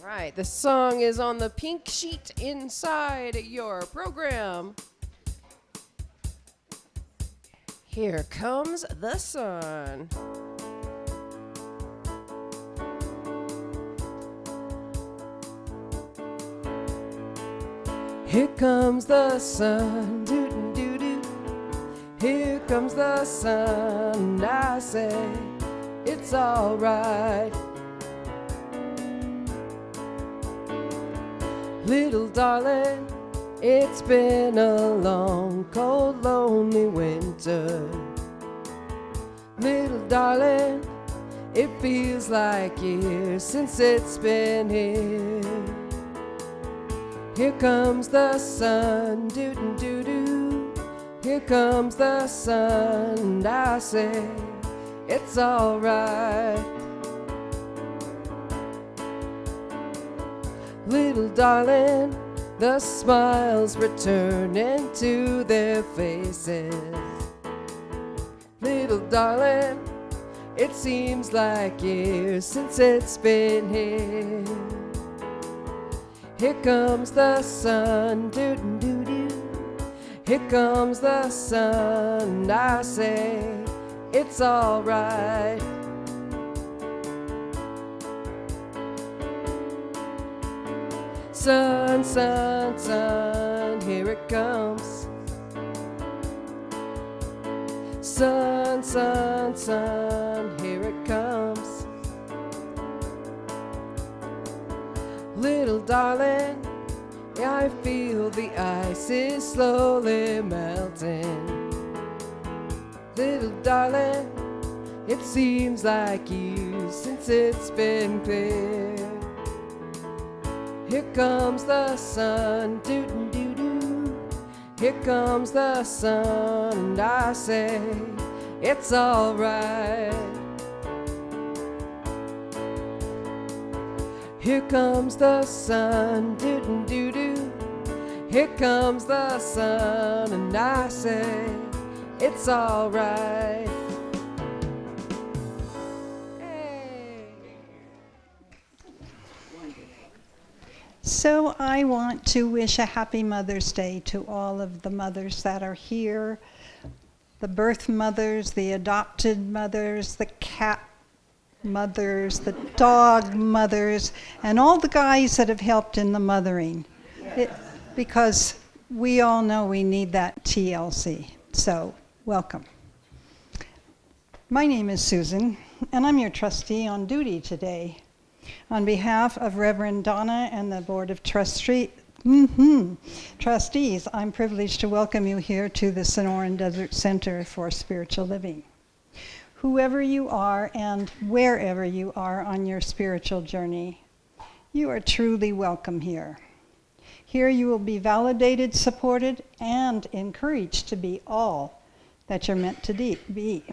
Right, the song is on the pink sheet inside your program. Here comes the sun. Here comes the sun, doo-doo-doo-doo. Here comes the sun, I say, it's all right. Little darling, it's been a long, cold, lonely winter. Little darling, it feels like years since it's been here. Here comes the sun, doo-doo-doo-doo. Here comes the sun, I say, it's all right. Little darling, the smiles returning to their faces. Little darling, it seems like years since it's been here. Here comes the sun, doo-doo-doo-doo. Here comes the sun, I say, it's all right. Sun, sun, sun, here it comes. Sun, sun, sun, here it comes. Little darling, I feel the ice is slowly melting. Little darling, it seems like years since it's been clear. Here comes the sun, doo-doo-doo-doo. Here comes the sun, and I say, it's all right. Here comes the sun, doo-doo-doo-doo. Here comes the sun, and I say, it's all right. So I want to wish a happy Mother's Day to all of the mothers that are here, the birth mothers, the adopted mothers, the cat mothers, the dog mothers, and all the guys that have helped in the mothering. Because we all know we need that TLC. So welcome. My name is Susan, and I'm your trustee on duty today. On behalf of Reverend Donna and the Board of Trustees, I'm privileged to welcome you here to the Sonoran Desert Center for Spiritual Living. Whoever you are and wherever you are on your spiritual journey, you are truly welcome here. Here you will be validated, supported, and encouraged to be all that you're meant to be.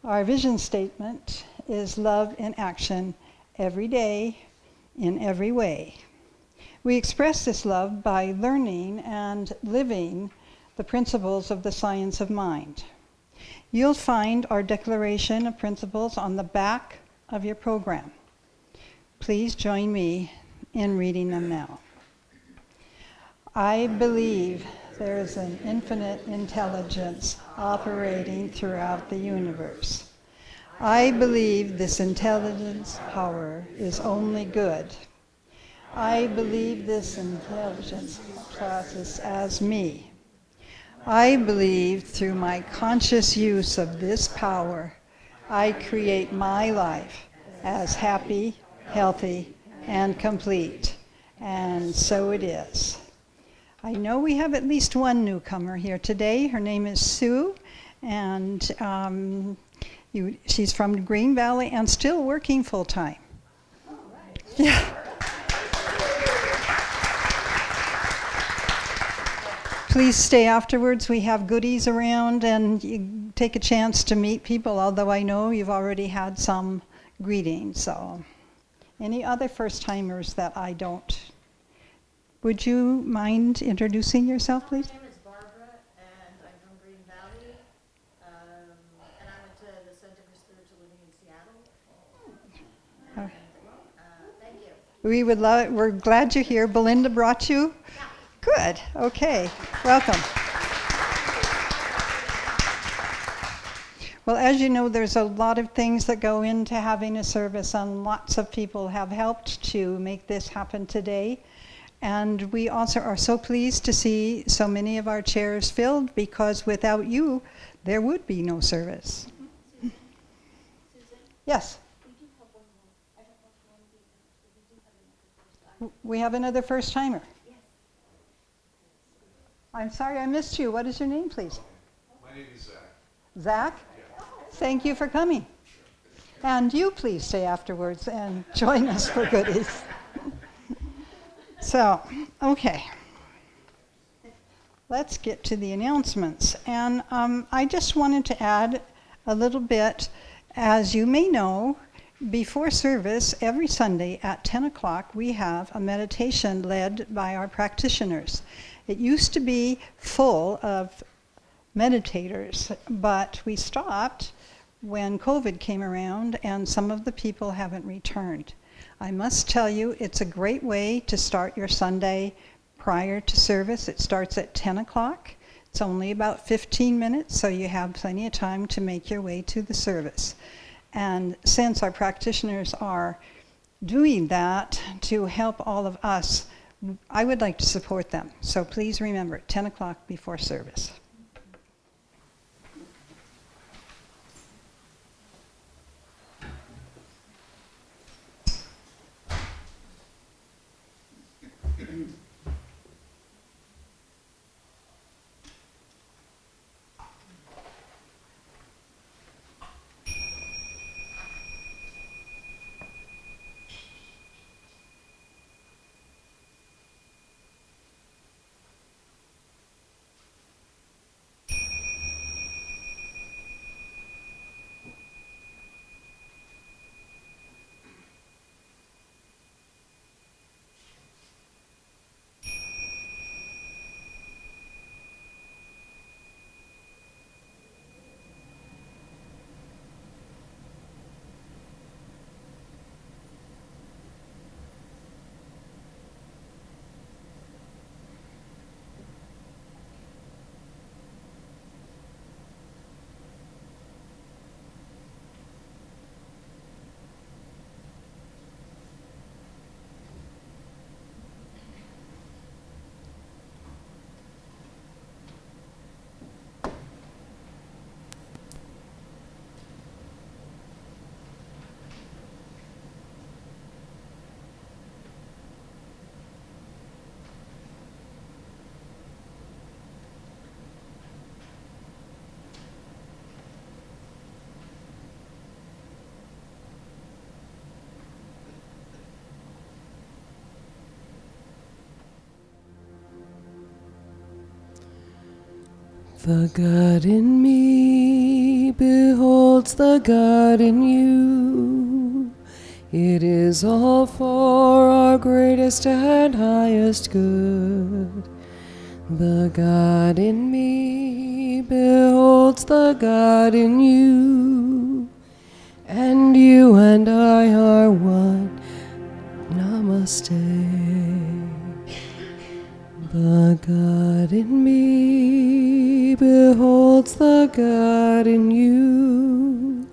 Our vision statement is love in action every day, in every way. We express this love by learning and living the principles of the science of mind. You'll find our declaration of principles on the back of your program. Please join me in reading them now. I believe there is an infinite intelligence operating throughout the universe. I believe this intelligence power is only good. I believe this intelligence process as me. I believe through my conscious use of this power, I create my life as happy, healthy, and complete. And so it is. I know we have at least one newcomer here today. Her name is Sue, and she's from Green Valley and still working full-time. All right. Yeah. Please stay afterwards. We have goodies around, and you take a chance to meet people, although I know you've already had some greetings. So, any other first-timers that I don't? Would you mind introducing yourself, please? My name is Barbara, and I'm from Green Valley, and I went to the Center for Spiritual Living in Seattle. Oh. Thank you. We would love it. We're glad you're here. Belinda brought you? Good. Okay. Welcome. Well, as you know, there's a lot of things that go into having a service, and lots of people have helped to make this happen today. And we also are so pleased to see so many of our chairs filled, because without you, there would be no service. Susan? Yes? We do have one more. I don't know if you want to be announced, but we do have another first time. We have another first timer. Yes. I'm sorry I missed you. What is your name, please? My name is Zach. Zach? Thank you for coming. And you please stay afterwards and join us for goodies. So, okay. Let's get to the announcements. And I just wanted to add a little bit. As you may know, before service, every Sunday at 10 o'clock, we have a meditation led by our practitioners. It used to be full of meditators, but we stopped when COVID came around, and some of the people haven't returned. I must tell you, it's a great way to start your Sunday prior to service. It starts at 10 o'clock. It's only about 15 minutes, so you have plenty of time to make your way to the service. And since our practitioners are doing that to help all of us, I would like to support them. So please remember, 10 o'clock before service. The God in me beholds the God in you. It is all for our greatest and highest good. The God in me beholds the God in you. And you and I are one. Namaste. The God in me beholds the God in you.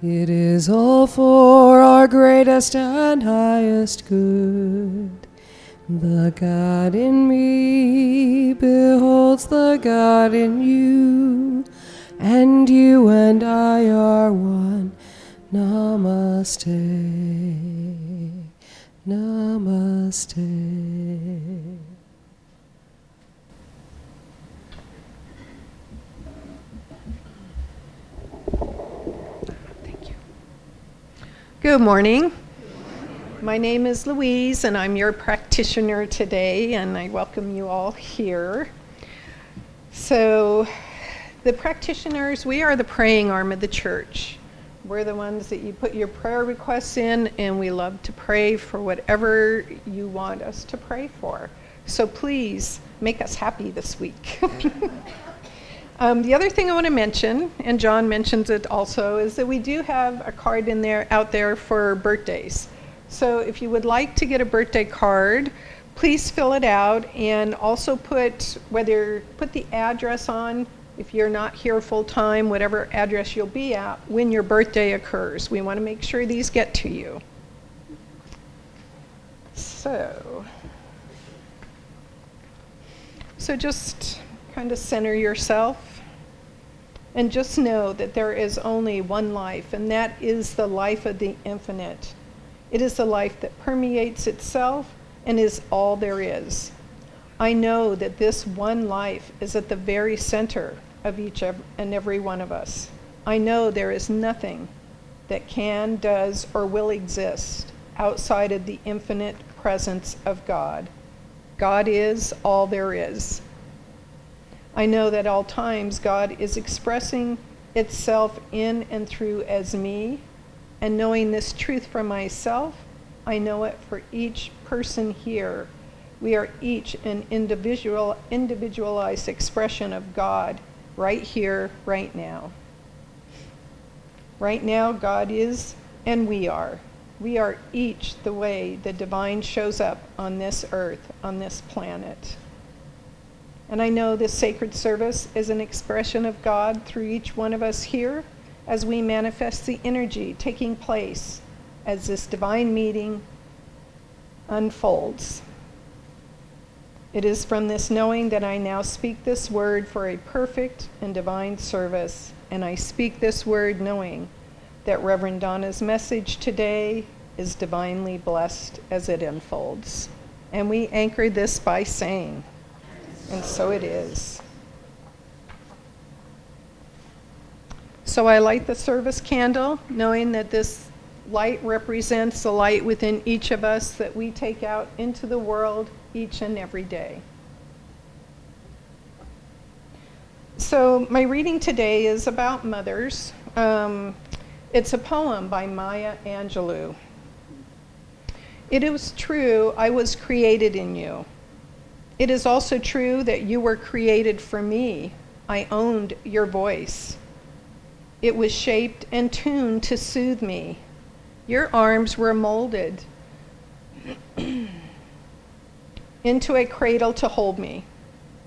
It is all for our greatest and highest good. The God in me beholds the God in you. And you and I are one. Namaste. Namaste. Good morning. My name is Louise, and I'm your practitioner today, and I welcome you all here. So, the practitioners, we are the praying arm of the church. We're the ones that you put your prayer requests in, and we love to pray for whatever you want us to pray for. So please make us happy this week. The other thing I want to mention, and John mentions it also, is that we do have a card out there for birthdays. So if you would like to get a birthday card, please fill it out and also put the address on if you're not here full time, whatever address you'll be at when your birthday occurs. We want to make sure these get to you. So just kind of center yourself and just know that there is only one life, and that is the life of the infinite. It is the life that permeates itself and is all there is. I know that this one life is at the very center of each and every one of us. I know there is nothing that can, does, or will exist outside of the infinite presence of God. God is all there is. I know that at all times God is expressing itself in and through as me, and knowing this truth for myself, I know it for each person here. We are each an individualized expression of God right here, right now. Right now, God is, and we are. We are each the way the divine shows up on this earth, on this planet. And I know this sacred service is an expression of God through each one of us here as we manifest the energy taking place as this divine meeting unfolds. It is from this knowing that I now speak this word for a perfect and divine service, and I speak this word knowing that Reverend Donna's message today is divinely blessed as it unfolds. And we anchor this by saying, and so it is. So I light the service candle, knowing that this light represents the light within each of us that we take out into the world each and every day. So my reading today is about mothers. It's a poem by Maya Angelou. It is true, I was created in you. It is also true that you were created for me. I owned your voice. It was shaped and tuned to soothe me. Your arms were molded into a cradle to hold me,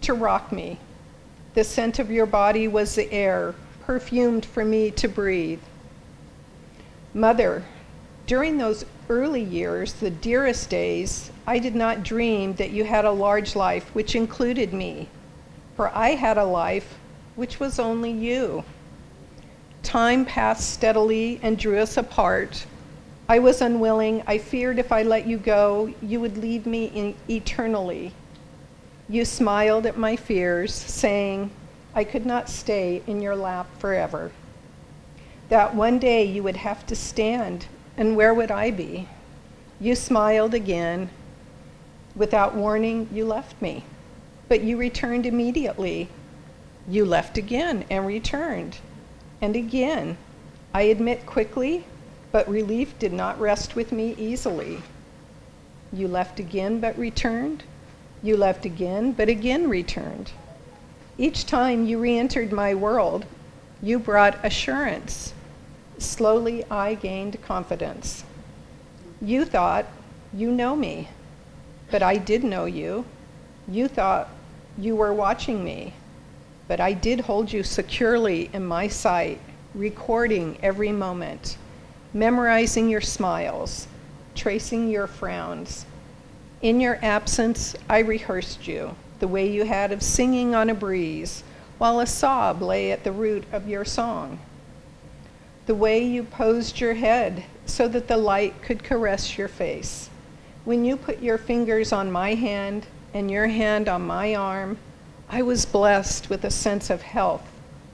to rock me. The scent of your body was the air, perfumed for me to breathe. Mother, during those early years, the dearest days, I did not dream that you had a large life which included me, for I had a life which was only you. Time passed steadily and drew us apart. I was unwilling. I feared if I let you go, you would leave me eternally. You smiled at my fears, saying I could not stay in your lap forever. That one day you would have to stand, and where would I be? You smiled again. Without warning, you left me, but you returned immediately. You left again and returned. And again, I admit quickly, but relief did not rest with me easily. You left again but returned. You left again but again returned. Each time you re-entered my world, you brought assurance. Slowly I gained confidence. You thought, you know me, but I did know you. You thought you were watching me, but I did hold you securely in my sight, recording every moment, memorizing your smiles, tracing your frowns. In your absence, I rehearsed you, the way you had of singing on a breeze, while a sob lay at the root of your song. The way you posed your head so that the light could caress your face. When you put your fingers on my hand and your hand on my arm, I was blessed with a sense of health,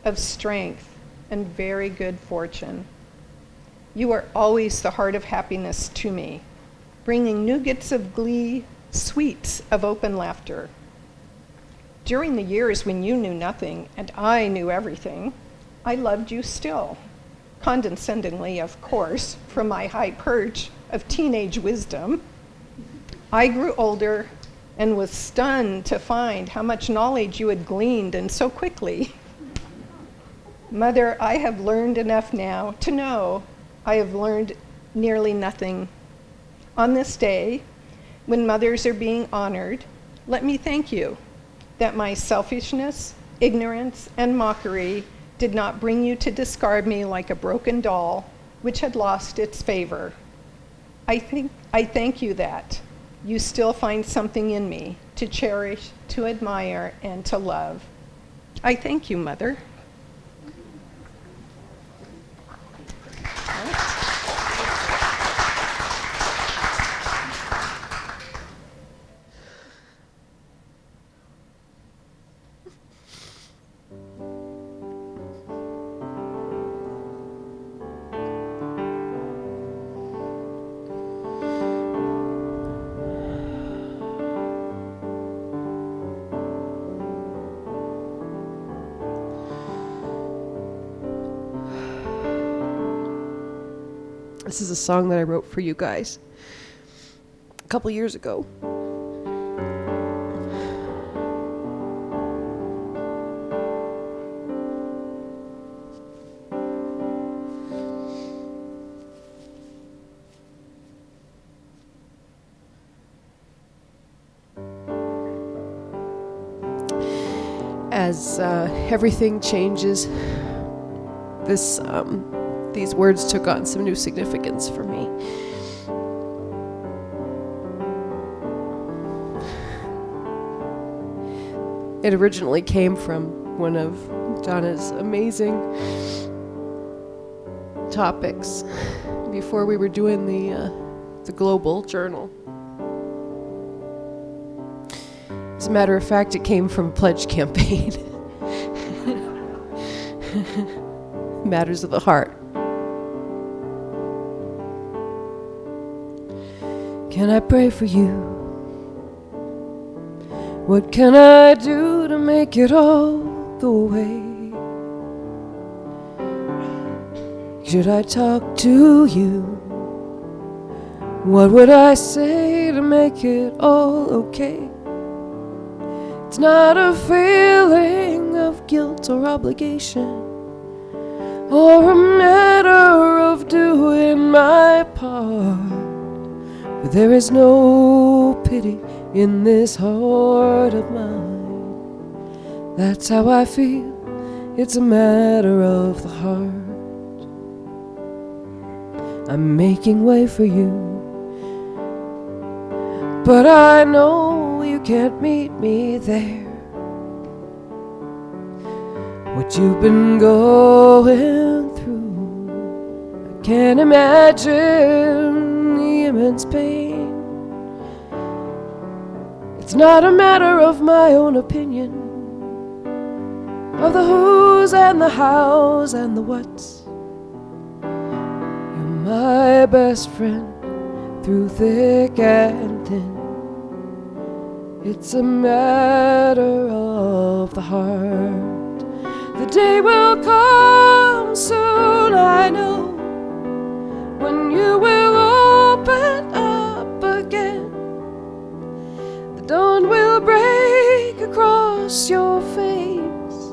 of strength, and very good fortune. You are always the heart of happiness to me, bringing nuggets of glee, sweets of open laughter. During the years when you knew nothing and I knew everything, I loved you still, condescendingly, of course, from my high perch of teenage wisdom. I grew older and was stunned to find how much knowledge you had gleaned and so quickly. Mother, I have learned enough now to know I have learned nearly nothing. On this day, when mothers are being honored, let me thank you that my selfishness, ignorance, and mockery did not bring you to discard me like a broken doll which had lost its favor. I thank you that you still find something in me to cherish, to admire, and to love. I thank you, Mother. This is a song that I wrote for you guys a couple years ago. As everything changes, these words took on some new significance for me. It originally came from one of Donna's amazing topics before we were doing the global journal. As a matter of fact, it came from a pledge campaign. Matters of the heart. Can I pray for you? What can I do to make it all go away? Should I talk to you? What would I say to make it all okay? It's not a feeling of guilt or obligation, or a matter of doing my part. But there is no pity in this heart of mine. That's how I feel. It's a matter of the heart. I'm making way for you, but I know you can't meet me there. What you've been going through, I can't imagine the immense pain. It's not a matter of my own opinion, of the who's and the how's and the what's. You're my best friend through thick and thin. It's a matter of the heart. The day will come soon, I know, when you will open up again. The dawn will break across your face,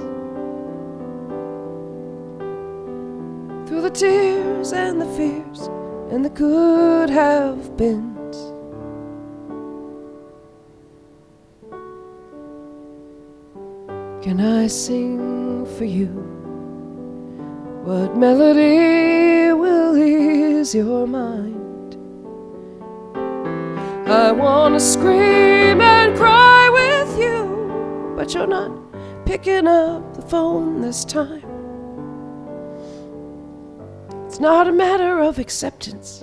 through the tears and the fears and the could have beens. Can I sing for you? What melody will ease your mind? I wanna scream and cry with you, but you're not picking up the phone this time. It's not a matter of acceptance.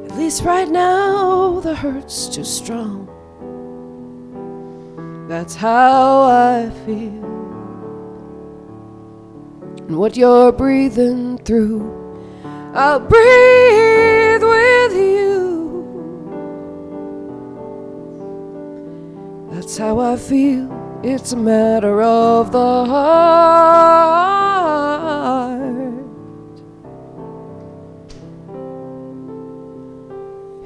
At least right now the hurt's too strong. That's how I feel. And what you're breathing through, I'll breathe with you. That's how I feel. It's a matter of the heart.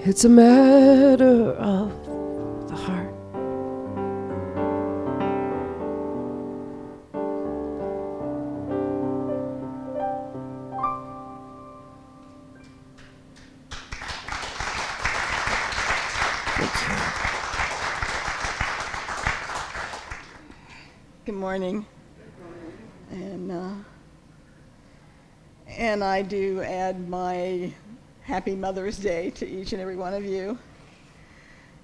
It's a matter of the heart. morning. And I do add my happy Mother's Day to each and every one of you.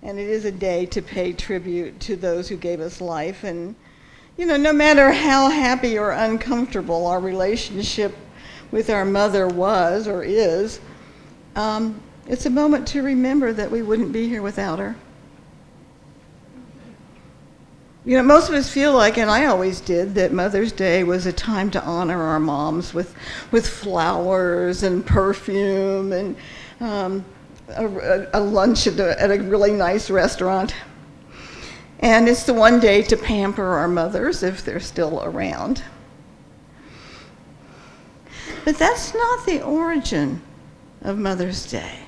And it is a day to pay tribute to those who gave us life. And, no matter how happy or uncomfortable our relationship with our mother was or is, it's a moment to remember that we wouldn't be here without her. Most of us feel like, and I always did, that Mother's Day was a time to honor our moms with flowers and perfume and a lunch at a really nice restaurant. And it's the one day to pamper our mothers if they're still around. But that's not the origin of Mother's Day.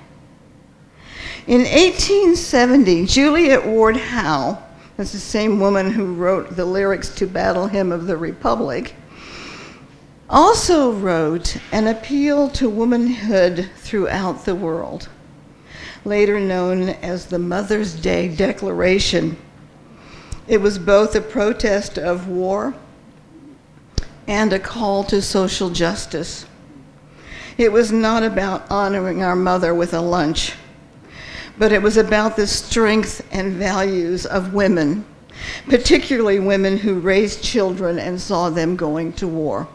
In 1870, Juliet Ward Howe, that's the same woman who wrote the lyrics to Battle Hymn of the Republic, also wrote an appeal to womanhood throughout the world, later known as the Mother's Day Declaration. It was both a protest of war and a call to social justice. It was not about honoring our mother with a lunch, but it was about the strength and values of women, particularly women who raised children and saw them going to war.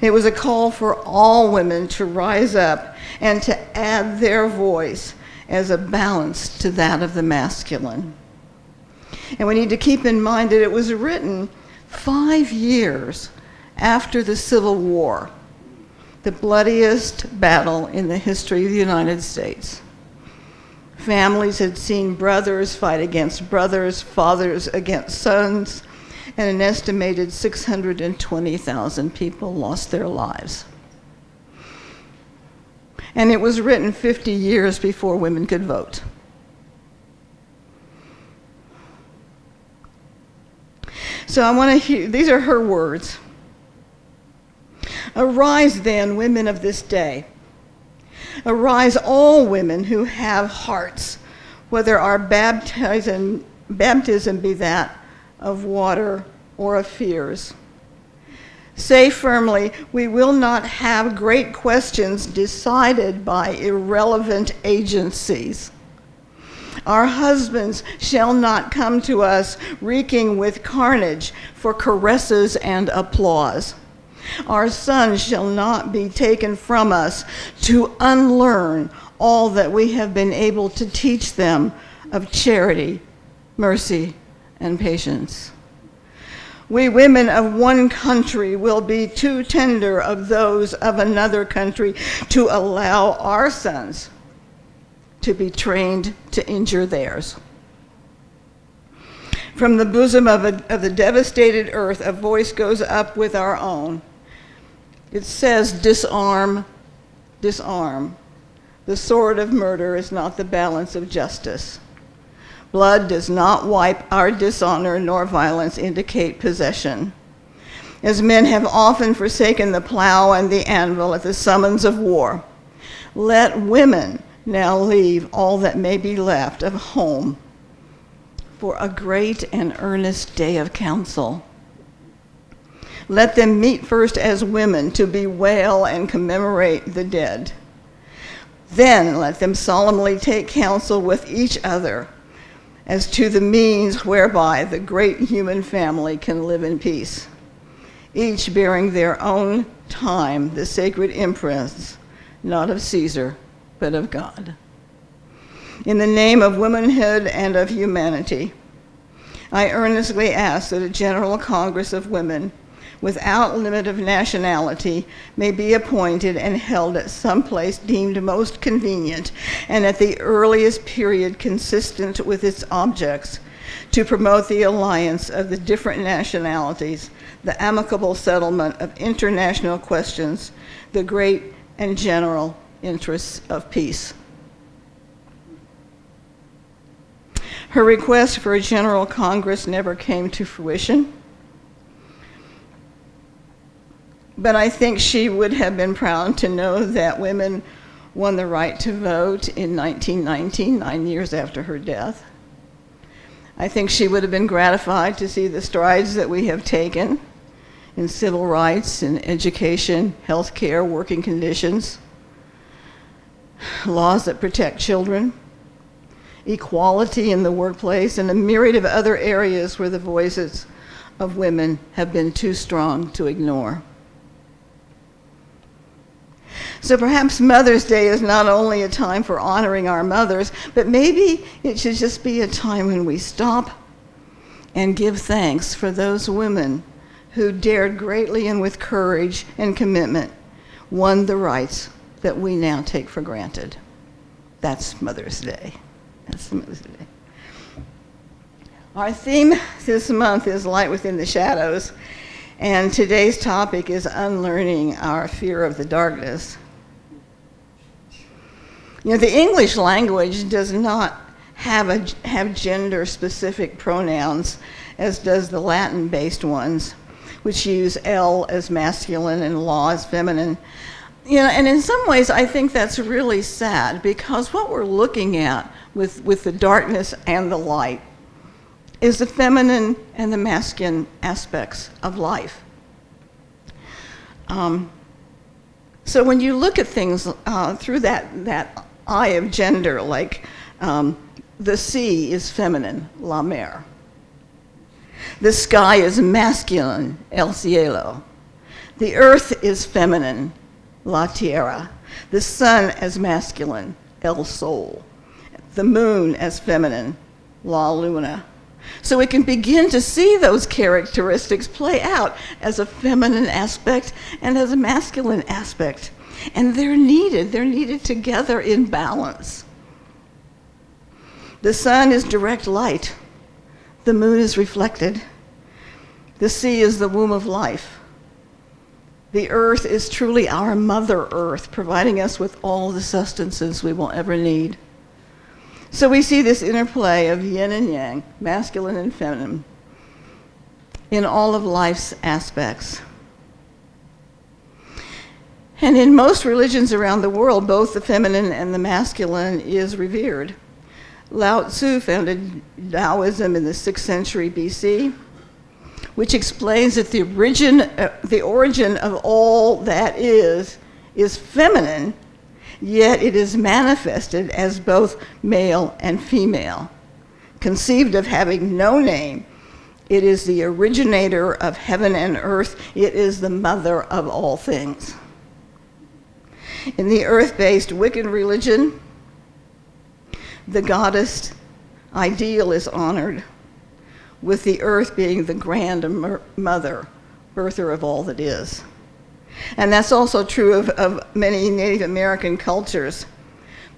It was a call for all women to rise up and to add their voice as a balance to that of the masculine. And we need to keep in mind that it was written 5 years after the Civil War, the bloodiest battle in the history of the United States. Families had seen brothers fight against brothers, fathers against sons, and an estimated 620,000 people lost their lives. And it was written 50 years before women could vote. So I want to hear, these are her words. Arise then, women of this day. Arise, all women who have hearts, whether our baptism be that of water or of fears. Say firmly, we will not have great questions decided by irrelevant agencies. Our husbands shall not come to us reeking with carnage for caresses and applause. Our sons shall not be taken from us to unlearn all that we have been able to teach them of charity, mercy, and patience. We women of one country will be too tender of those of another country to allow our sons to be trained to injure theirs. From the bosom of the devastated earth, a voice goes up with our own. It says, disarm, disarm. The sword of murder is not the balance of justice. Blood does not wipe our dishonor, nor violence indicate possession. As men have often forsaken the plow and the anvil at the summons of war, let women now leave all that may be left of home for a great and earnest day of council. Let them meet first as women to bewail and commemorate the dead. Then let them solemnly take counsel with each other as to the means whereby the great human family can live in peace, each bearing their own time the sacred imprints, not of Caesar, but of God. In the name of womanhood and of humanity, I earnestly ask that a General Congress of Women without limit of nationality may be appointed and held at some place deemed most convenient and at the earliest period consistent with its objects, to promote the alliance of the different nationalities, the amicable settlement of international questions, the great and general interests of peace. Her request for a General Congress never came to fruition, but I think she would have been proud to know that women won the right to vote in 1919, 9 years after her death. I think she would have been gratified to see the strides that we have taken in civil rights, in education, health care, working conditions, laws that protect children, equality in the workplace, and a myriad of other areas where the voices of women have been too strong to ignore. So perhaps Mother's Day is not only a time for honoring our mothers, but maybe it should just be a time when we stop and give thanks for those women who dared greatly and with courage and commitment won the rights that we now take for granted. That's Mother's Day. That's Mother's Day. Our theme this month is Light Within the Shadows, and today's topic is Unlearning Our Fear of the Darkness. You know, the English language does not have gender-specific pronouns, as does the Latin-based ones, which use L as masculine and law as feminine. You know, and in some ways, I think that's really sad, because what we're looking at with the darkness and the light is the feminine and the masculine aspects of life. So when you look at things through that eye of gender, like the sea is feminine, la mer. The sky is masculine, el cielo. The earth is feminine, la tierra. The sun as masculine, el sol. The moon as feminine, la luna. So we can begin to see those characteristics play out as a feminine aspect and as a masculine aspect. And they're needed together in balance. The sun is direct light. The moon is reflected. The sea is the womb of life. The earth is truly our Mother Earth, providing us with all the sustenance we will ever need. So we see this interplay of yin and yang, masculine and feminine, in all of life's aspects. And in most religions around the world, both the feminine and the masculine is revered. Lao Tzu founded Taoism in the 6th century BC, which explains that the origin of all that is feminine, yet it is manifested as both male and female. Conceived of having no name, it is the originator of heaven and earth. It is the mother of all things. In the earth-based Wiccan religion, the goddess ideal is honored, with the earth being the grand mother, birther of all that is. And that's also true of many Native American cultures.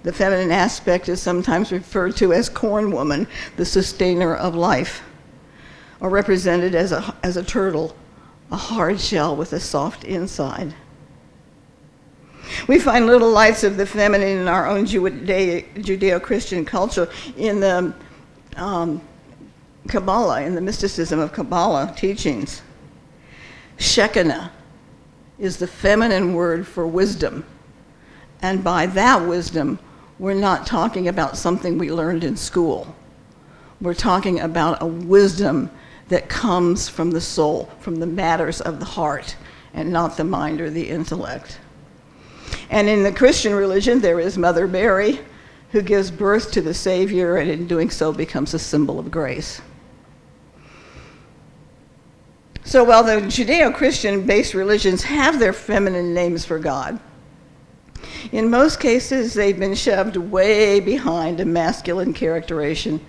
The feminine aspect is sometimes referred to as corn woman, the sustainer of life, or represented as a turtle, a hard shell with a soft inside. We find little lights of the feminine in our own Judeo-Christian culture in the Kabbalah, in the mysticism of Kabbalah teachings. Shekinah is the feminine word for wisdom. And by that wisdom, we're not talking about something we learned in school. We're talking about a wisdom that comes from the soul, from the matters of the heart, and not the mind or the intellect. And in the Christian religion, there is Mother Mary, who gives birth to the Savior, and in doing so becomes a symbol of grace. So while the Judeo-Christian-based religions have their feminine names for God, in most cases they've been shoved way behind a masculine characterization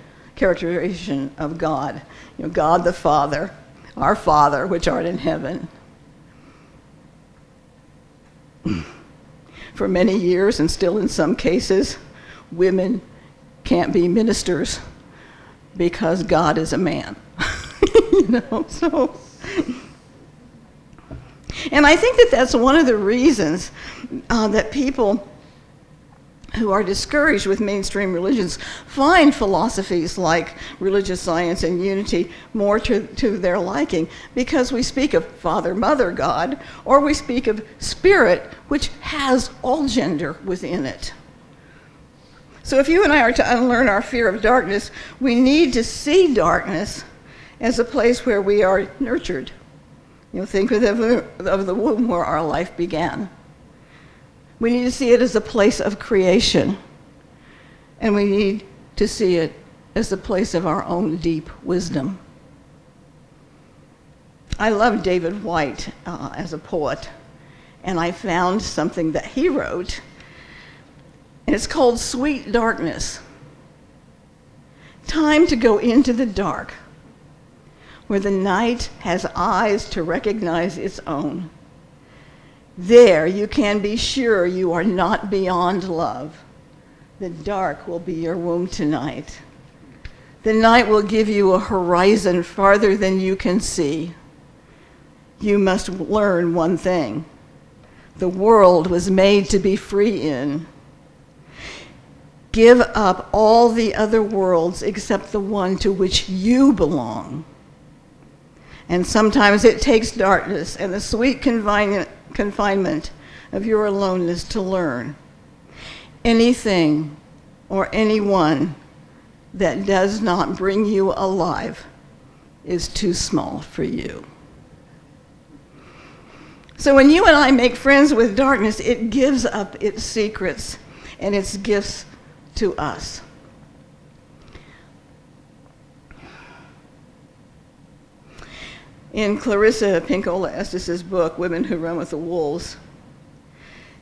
of God. You know, God the Father, our Father, which art in heaven. For many years, and still in some cases, women can't be ministers because God is a man. And I think that that's one of the reasons that people who are discouraged with mainstream religions find philosophies like religious science and unity more to their liking, because we speak of Father, Mother, God, or we speak of Spirit, which has all gender within it. So if you and I are to unlearn our fear of darkness, we need to see darkness as a place where we are nurtured. Think of the womb where our life began. We need to see it as a place of creation. And we need to see it as a place of our own deep wisdom. I love David White as a poet, and I found something that he wrote, and it's called Sweet Darkness. Time to go into the dark, where the night has eyes to recognize its own. There you can be sure you are not beyond love. The dark will be your womb tonight. The night will give you a horizon farther than you can see. You must learn one thing. The world was made to be free in. Give up all the other worlds except the one to which you belong. And sometimes it takes darkness and the sweet confinement of your aloneness to learn. Anything or anyone that does not bring you alive is too small for you. So when you and I make friends with darkness, it gives up its secrets and its gifts to us. In Clarissa Pinkola Estes' book, Women Who Run with the Wolves,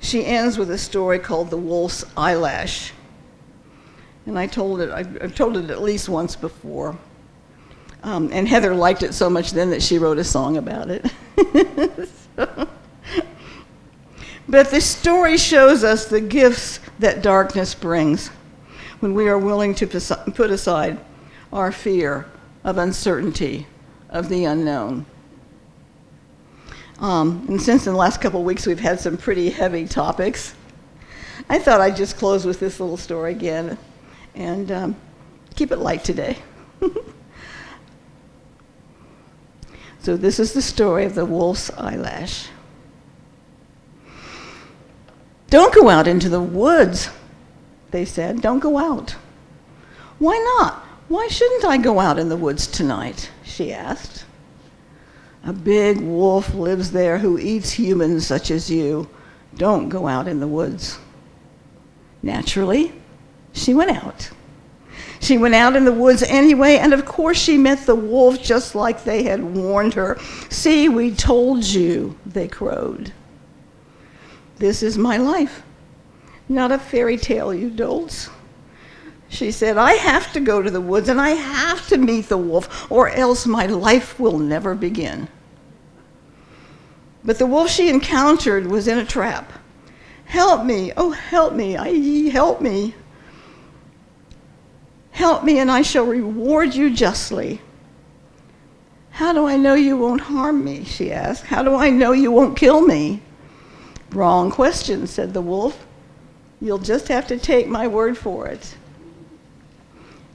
she ends with a story called The Wolf's Eyelash. And I've told it at least once before. And Heather liked it so much then that she wrote a song about it. But the story shows us the gifts that darkness brings when we are willing to put aside our fear of uncertainty, of the unknown. And since in the last couple of weeks we've had some pretty heavy topics, I thought I'd just close with this little story again and keep it light today. So this is the story of the wolf's eyelash. Don't go out into the woods, they said. Don't go out. Why not? Why shouldn't I go out in the woods tonight? She asked. A big wolf lives there who eats humans such as you. Don't go out in the woods. Naturally, she went out. She went out in the woods anyway, and of course she met the wolf just like they had warned her. See, we told you, they crowed. This is my life, not a fairy tale, you dolts. She said, I have to go to the woods and I have to meet the wolf, or else my life will never begin. But the wolf she encountered was in a trap. Help me, oh help me, help me. Help me and I shall reward you justly. How do I know you won't harm me, she asked. How do I know you won't kill me? Wrong question, said the wolf. You'll just have to take my word for it.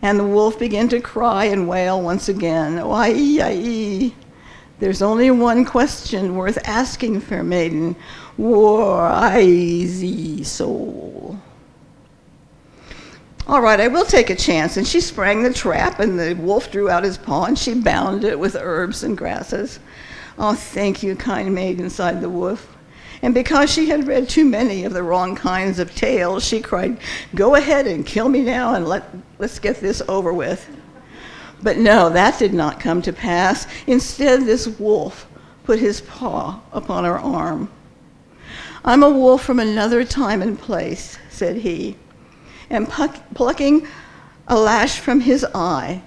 And the wolf began to cry and wail once again. Oh, aye. There's only one question worth asking, fair maiden. Wise soul. All right, I will take a chance. And she sprang the trap, and the wolf drew out his paw, and she bound it with herbs and grasses. Oh, thank you, kind maiden, sighed the wolf. And because she had read too many of the wrong kinds of tales, she cried, go ahead and kill me now, and let's get this over with. But no, that did not come to pass. Instead, this wolf put his paw upon her arm. I'm a wolf from another time and place, said he, and plucking a lash from his eye,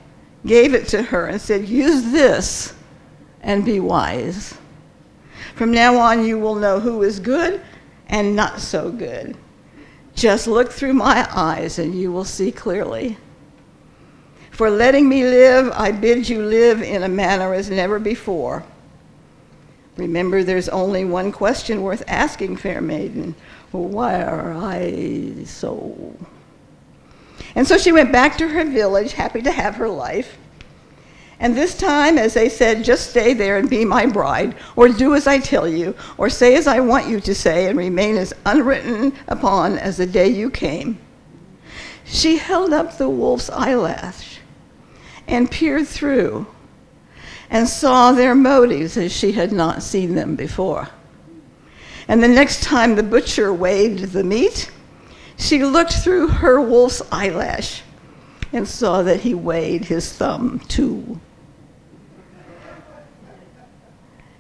gave it to her and said, use this and be wise. From now on, you will know who is good and not so good. Just look through my eyes and you will see clearly. For letting me live, I bid you live in a manner as never before. Remember, there's only one question worth asking, fair maiden. Why are I so? And so she went back to her village, happy to have her life. And this time, as they said, just stay there and be my bride, or do as I tell you, or say as I want you to say, and remain as unwritten upon as the day you came. She held up the wolf's eyelash and peered through and saw their motives as she had not seen them before. And the next time the butcher weighed the meat, she looked through her wolf's eyelash and saw that he weighed his thumb too.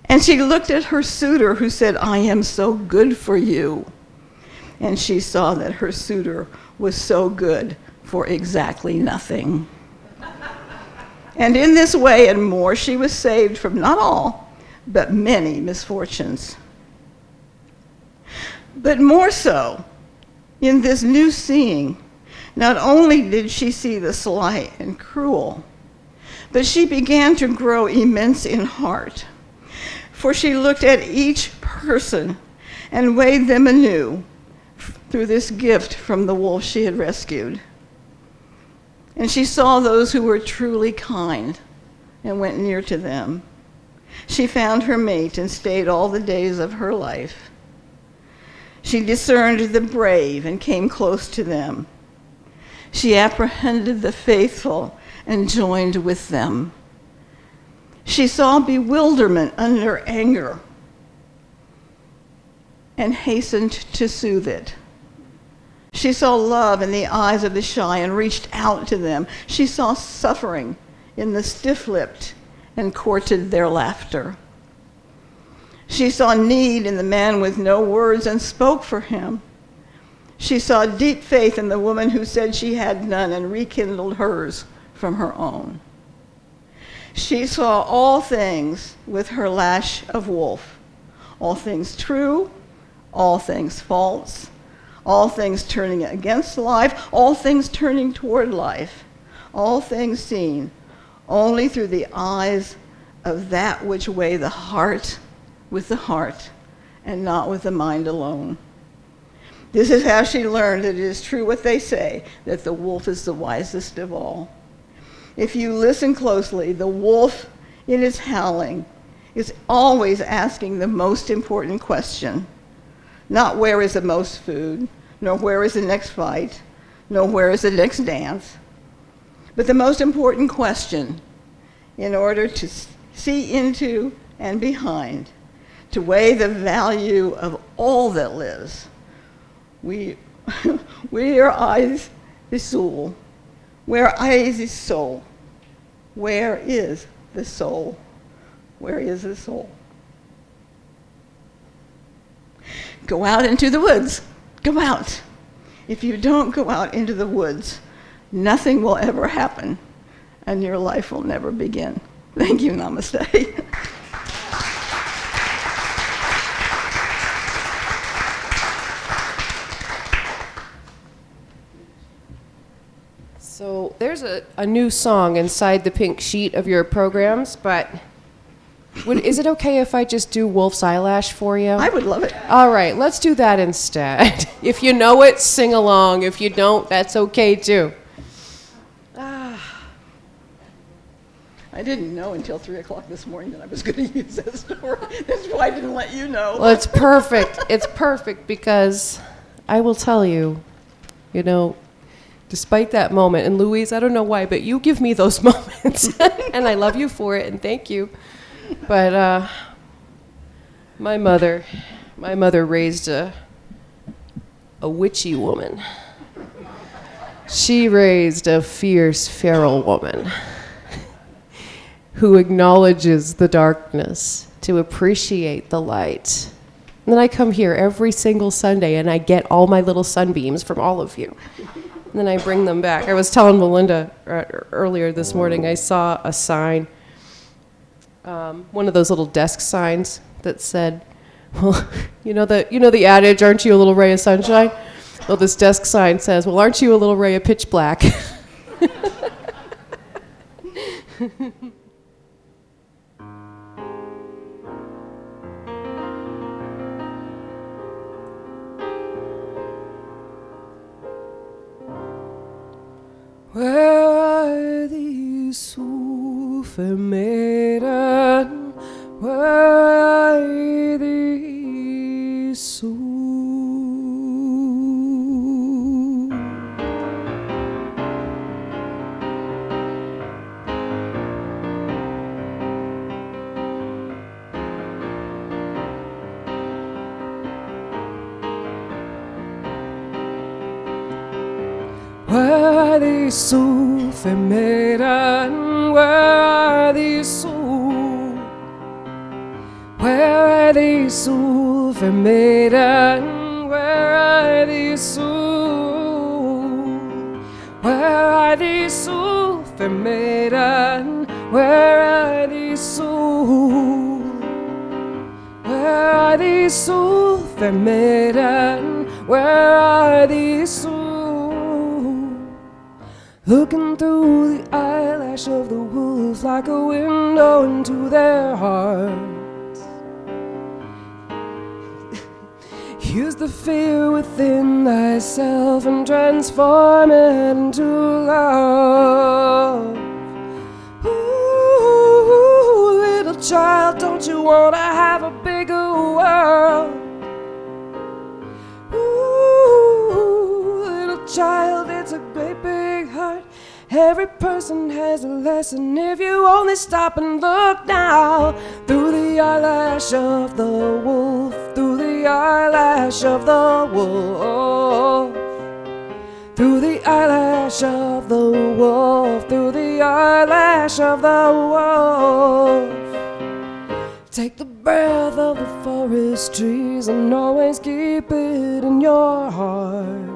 And she looked at her suitor who said, "I am so good for you." And she saw that her suitor was so good for exactly nothing. And in this way and more, she was saved from not all, but many misfortunes. But more so, in this new seeing, not only did she see the slight and cruel, but she began to grow immense in heart. For she looked at each person and weighed them anew through this gift from the wolf she had rescued. And she saw those who were truly kind and went near to them. She found her mate and stayed all the days of her life. She discerned the brave and came close to them. She apprehended the faithful and joined with them. She saw bewilderment under anger and hastened to soothe it. She saw love in the eyes of the shy and reached out to them. She saw suffering in the stiff-lipped and courted their laughter. She saw need in the man with no words and spoke for him. She saw deep faith in the woman who said she had none and rekindled hers from her own. She saw all things with her lash of wolf, all things true, all things false, all things turning against life, all things turning toward life, all things seen only through the eyes of that which weigh the heart with the heart and not with the mind alone. This is how she learned that it is true what they say, that the wolf is the wisest of all. If you listen closely, the wolf in its howling is always asking the most important question. Not where is the most food, nor where is the next fight, nor where is the next dance. But the most important question, in order to see into and behind, to weigh the value of all that lives, we are eyes the soul. Where is the soul? Where is the soul? Where is the soul? Go out into the woods. Go out. If you don't go out into the woods, nothing will ever happen, and your life will never begin. Thank you. Namaste. So there's a new song inside the pink sheet of your programs, but is it okay if I just do Wolf's Eyelash for you? I would love it. All right, let's do that instead. If you know it, sing along. If you don't, that's okay too. I didn't know until 3 o'clock this morning that I was going to use that story. That's why I didn't let you know. Well, it's perfect. It's perfect because I will tell you, despite that moment, and Louise, I don't know why, but you give me those moments, and I love you for it, and thank you. But my mother raised a witchy woman. She raised a fierce, feral woman who acknowledges the darkness to appreciate the light. And then I come here every single Sunday, and I get all my little sunbeams from all of you. And then I bring them back. I was telling Melinda earlier this morning, I saw a sign, one of those little desk signs that said, well, you know the adage, aren't you a little ray of sunshine? Well, this desk sign says, well, aren't you a little ray of pitch black? Where are these Sufermeran? Where are these Where are these souls, fair maiden? Where are these souls? Where are these souls, fair maiden? Where are these souls? Where are these souls, fair maiden? Where are these souls? Where are these souls, fair maiden? Where are these souls? Looking through the eyelash of the wolves like a window into their hearts. Use the fear within thyself and transform it into love. Ooh, little child, don't you want to have a bigger world? Ooh, little child, it's a great big heart. Every person has a lesson if you only stop and look now. Through the eyelash of the wolf, through the eyelash of the wolf, through the eyelash of the wolf, through the eyelash of the wolf. Take the breath of the forest trees and always keep it in your heart.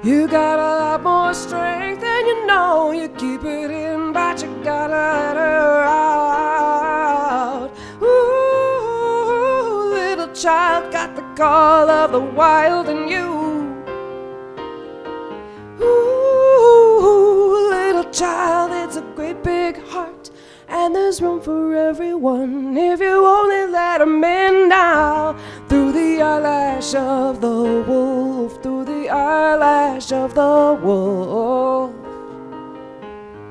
You got a lot more strength than you know. You keep it in, but you gotta let her out. Ooh, little child, got the call of the wild in you. Ooh, little child, it's a great big heart, and there's room for everyone if you only let 'em in now. Through the eyelash of the wolf, through the eyelash of the wolf,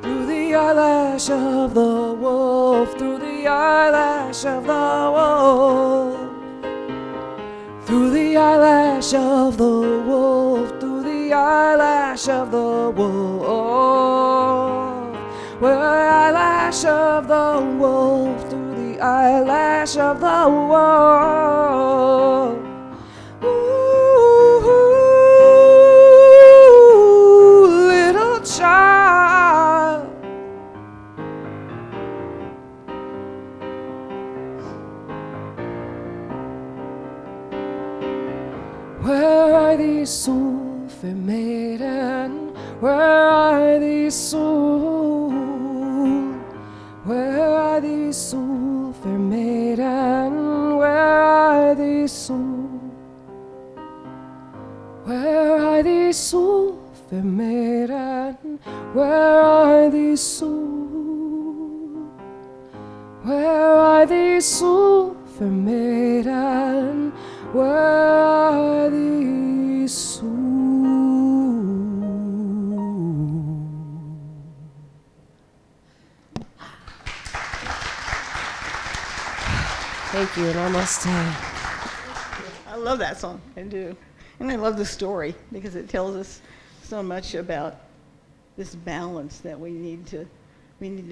through the eyelash of the wolf, through the eyelash of the wolf, through the eyelash of the wolf, through the eyelash of the wolf. Where eyelash of the wolf, through the eyelash of the wolf. Ooh, little child. Where are these souls, fair maiden? Where are these souls? Where are these souls, fair maiden? Where are these souls? Where are these souls, fair maiden? Where are these souls? Where are these souls, fair maiden? Where are these souls? Thank you, and almost I love that song, I do. And I love the story because it tells us so much about this balance that we need to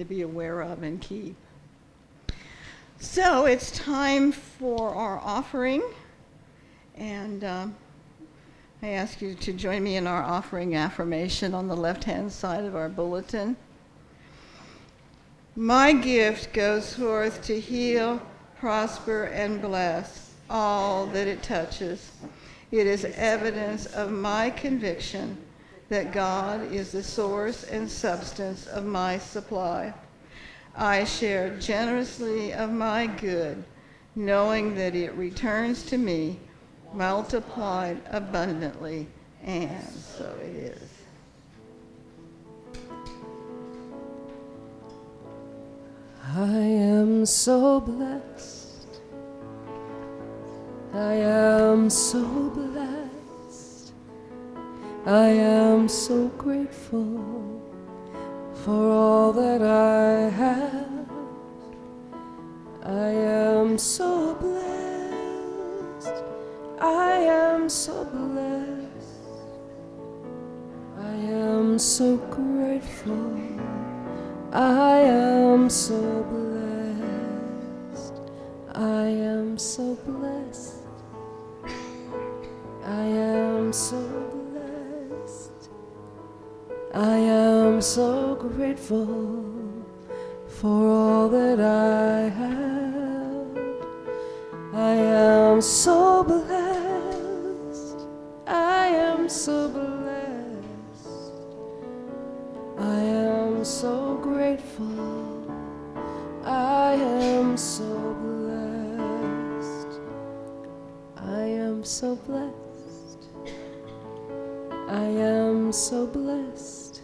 be aware of and keep. So it's time for our offering, and I ask you to join me in our offering affirmation on the left-hand side of our bulletin. My gift goes forth to heal, prosper, and bless all that it touches. It is evidence of my conviction that God is the source and substance of my supply. I share generously of my good, knowing that it returns to me multiplied abundantly, and so it is. I am so blessed. I am so blessed. I am so grateful for all that I have. I am so blessed. I am so blessed. I am so grateful. I am so blessed. I am so blessed. I am so blessed. I am so grateful for all that I have. I am so blessed. I am so blessed. I am so grateful. I am so blessed. I am so blessed. I am so blessed.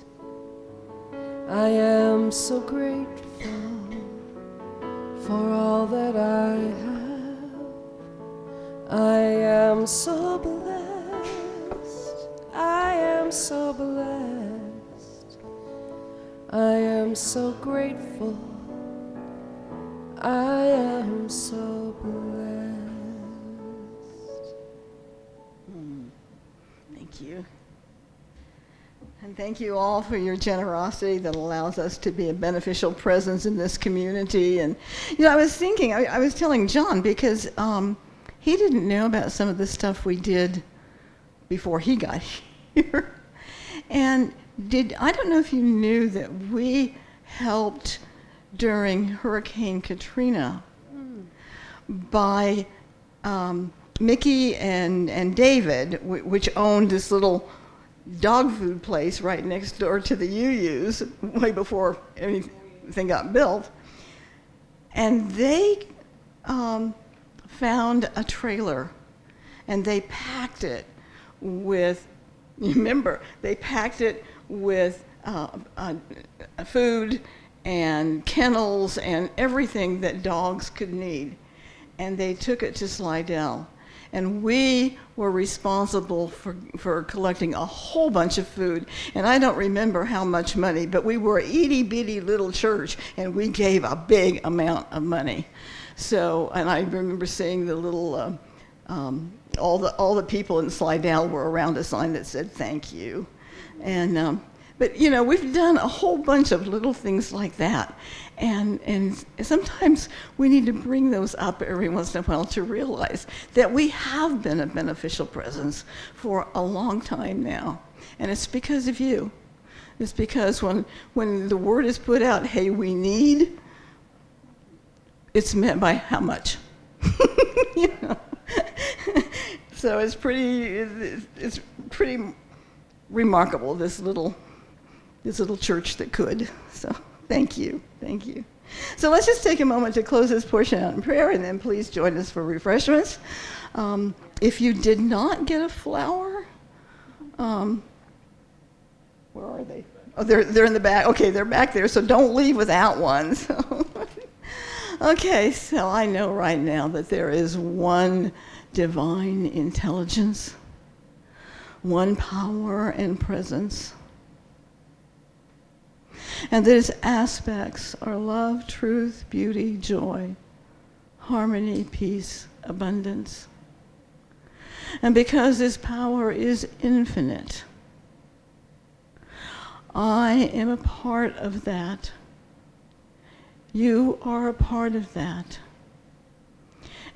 I am so grateful for all that I have. I am so blessed. I am so blessed. I am so grateful. I am so blessed. Thank you. And thank you all for your generosity that allows us to be a beneficial presence in this community. And, I was thinking, I was telling John, because he didn't know about some of the stuff we did before he got here. And I don't know if you knew that we helped during Hurricane Katrina by Mickey and David, which owned this little dog food place right next door to the UU's way before anything got built. And they found a trailer and they packed it with, they packed it with food and kennels and everything that dogs could need. And they took it to Slidell. And we were responsible for collecting a whole bunch of food. And I don't remember how much money, but we were an itty-bitty little church, and we gave a big amount of money. So, and I remember seeing the little, all the people in Slidell were around a sign that said, "Thank you." And, but, we've done a whole bunch of little things like that. And sometimes we need to bring those up every once in a while to realize that we have been a beneficial presence for a long time now. And it's because of you. It's because when the word is put out, hey, we need, it's meant by how much? So it's pretty remarkable, this little church that could. So thank you. So let's just take a moment to close this portion out in prayer, and then please join us for refreshments. If you did not get a flower, where are they? Oh, they're in the back. Okay, they're back there, so don't leave without one. So. Okay, so I know right now that there is one divine intelligence, one power and presence. And those aspects are love, truth, beauty, joy, harmony, peace, abundance. And because this power is infinite, I am a part of that. You are a part of that.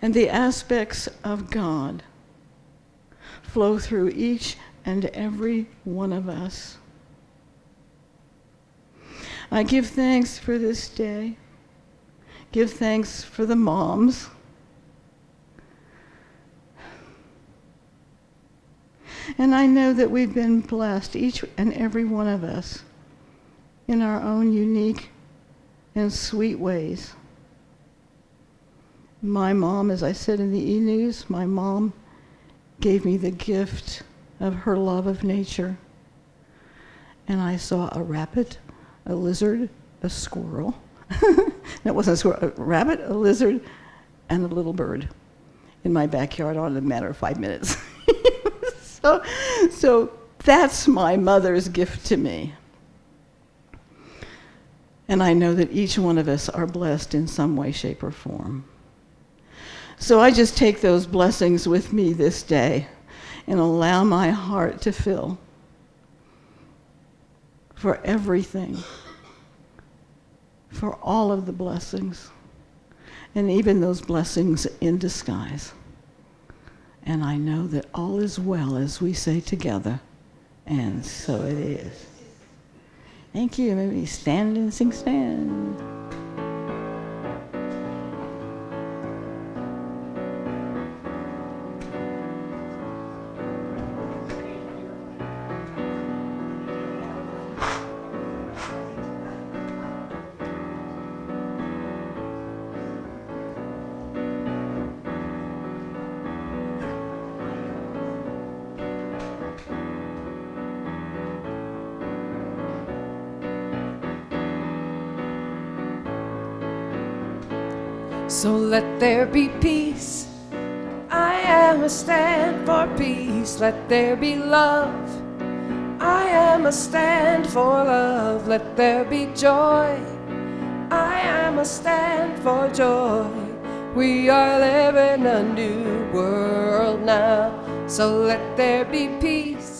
And the aspects of God flow through each and every one of us. I give thanks for this day. Give thanks for the moms. And I know that we've been blessed, each and every one of us, in our own unique and sweet ways. My mom, as I said in the e-news, my mom gave me the gift of her love of nature. And I saw a rabbit, a lizard, a squirrel. It wasn't a squirrel, a rabbit, a lizard, and a little bird in my backyard on a matter of 5 minutes. So that's my mother's gift to me. And I know that each one of us are blessed in some way, shape, or form. So I just take those blessings with me this day and allow my heart to fill for everything, for all of the blessings, and even those blessings in disguise. And I know that all is well, as we say together, and so it is. Thank you. Maybe stand and sing stand. So let there be peace. I am a stand for peace. Let there be love. I am a stand for love. Let there be joy. I am a stand for joy. We are living a new world now. So let there be peace.